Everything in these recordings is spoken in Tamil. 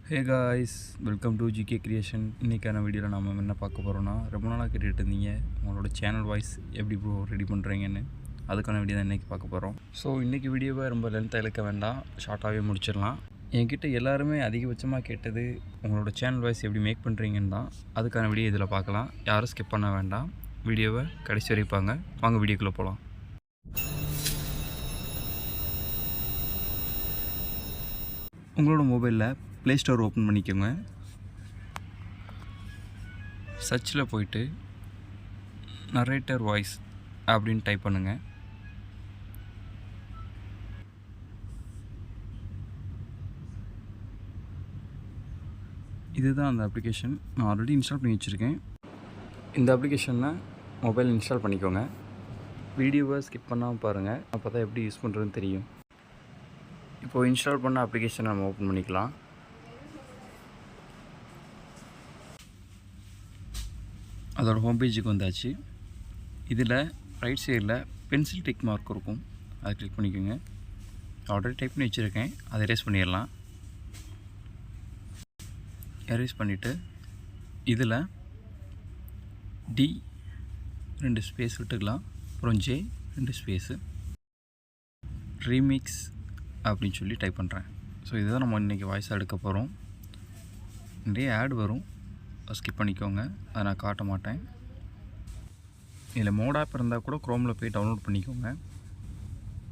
Hey guys, welcome to GK creation. இன்றைக்கான வீடியோவில் நம்ம என்ன பார்க்க போகிறோன்னா, ரொம்ப நாளாக கேட்டுகிட்டு இருந்தீங்க உங்களோட சேனல் வாய்ஸ் எப்படி ப்ரோ ரெடி பண்ணுறீங்கன்னு. அதுக்கான வீடியோ தான் இன்றைக்கி பார்க்க போகிறோம். ஸோ இன்றைக்கி வீடியோவை ரொம்ப லென்த்தாக இழுக்க வேண்டாம், ஷார்ட்டாகவே முடிச்சிடலாம். என்கிட்ட எல்லாருமே அதிகபட்சமாக கேட்டது உங்களோட சேனல் வாய்ஸ் எப்படி மேக் பண்ணுறீங்கன்னு தான். அதுக்கான வீடியோ இதில் பார்க்கலாம். யாரும் ஸ்கிப் பண்ண வேண்டாம், வீடியோவை கடைசி வரைப்பாங்க. வாங்க வீடியோக்குள்ளே போகலாம். உங்களோட மொபைலில் ப்ளே ஸ்டோர் ஓப்பன் பண்ணிக்கோங்க. சர்ச்சில் போயிட்டு நரேட்டர் வாய்ஸ் அப்படின்னு டைப் பண்ணுங்கள். இதுதான் அந்த அப்ளிகேஷன். நான் ஆல்ரெடி இன்ஸ்டால் பண்ணி வச்சுருக்கேன். இந்த அப்ளிகேஷனை மொபைல் இன்ஸ்டால் பண்ணிக்கோங்க. வீடியோவை ஸ்கிப் பண்ணாமல் பாருங்கள், அப்போ தான் எப்படி யூஸ் பண்ணுறதுன்னு தெரியும். இப்போது இன்ஸ்டால் பண்ண அப்ளிகேஷனை நம்ம ஓப்பன் பண்ணிக்கலாம். அதோட ஹோம் பேஜுக்கு வந்தாச்சு. இதில் ரைட் சைடில் பென்சில் டிக் மார்க் இருக்கும், அதை கிளிக் பண்ணிக்கோங்க. ஆல்ரெடி டைப் பண்ணி வச்சுருக்கேன், அதை எரேஸ் பண்ணிடலாம். எரேஸ் பண்ணிவிட்டு இதில் டி 2 ஸ்பேஸ் விட்டுக்கலாம், அப்புறம் ஜே 2 ஸ்பேஸு, ரீமிக்ஸ் அப்படின்னு சொல்லி டைப் பண்ணுறேன். ஸோ இதுதான் நம்ம இன்றைக்கி வாய்ஸாக எடுக்க போகிறோம். நிறைய ஆட் வரும், ஸ்கிப் பண்ணிக்கோங்க, அதை நான் காட்ட மாட்டேன். இதில் மோட் ஆப் இருந்தால் கூட க்ரோமில் போய் டவுன்லோட் பண்ணிக்கோங்க.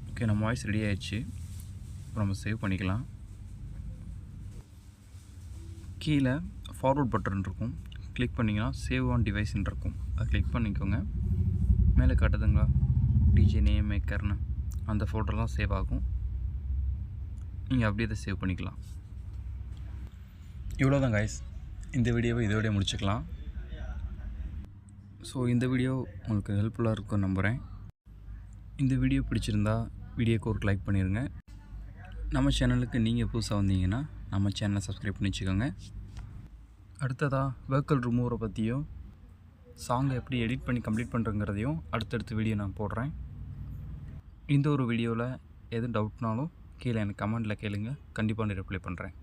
ஓகே, நம்ம வாய்ஸ் ரெடி ஆகிடுச்சு. இப்போ நம்ம சேவ் பண்ணிக்கலாம். கீழே ஃபார்வர்ட் பட்டன் இருக்கும், கிளிக் பண்ணிங்கன்னா சேவ் ஆன் டிவைஸ்ன்னு இருக்கும், அதை கிளிக் பண்ணிக்கோங்க. மேலே காட்டுதுங்களா டிஜே நேம் மேக்கர்னு, அந்த ஃபோல்டர் தான் சேவ் ஆகும். நீங்கள் அப்படியே அதை சேவ் பண்ணிக்கலாம். இவ்வளோதான் காய்ஸ், இந்த வீடியோவை இதோடய முடிச்சுக்கலாம். ஸோ இந்த வீடியோ உங்களுக்கு ஹெல்ப்ஃபுல்லாக இருக்கும்னு நம்புகிறேன். இந்த வீடியோ பிடிச்சிருந்தா வீடியோக்கு ஒரு லைக் பண்ணிடுங்க. நம்ம சேனலுக்கு நீங்கள் புதுசாக வந்தீங்கன்னா நம்ம சேனலை சப்ஸ்கிரைப் பண்ணி வச்சுக்கோங்க. அடுத்ததாக வெஹிக்கிள் ரிமூவரை பற்றியும் சாங்கை எப்படி எடிட் பண்ணி கம்ப்ளீட் பண்ணுறங்கிறதையும் அடுத்தடுத்த வீடியோ நான் போடுறேன். இந்த ஒரு வீடியோவில் எது டவுட்னாலும் கீழே எனக்கு கமெண்ட்டில் கேளுங்க, கண்டிப்பாக நான் ரிப்ளை பண்ணுறேன்.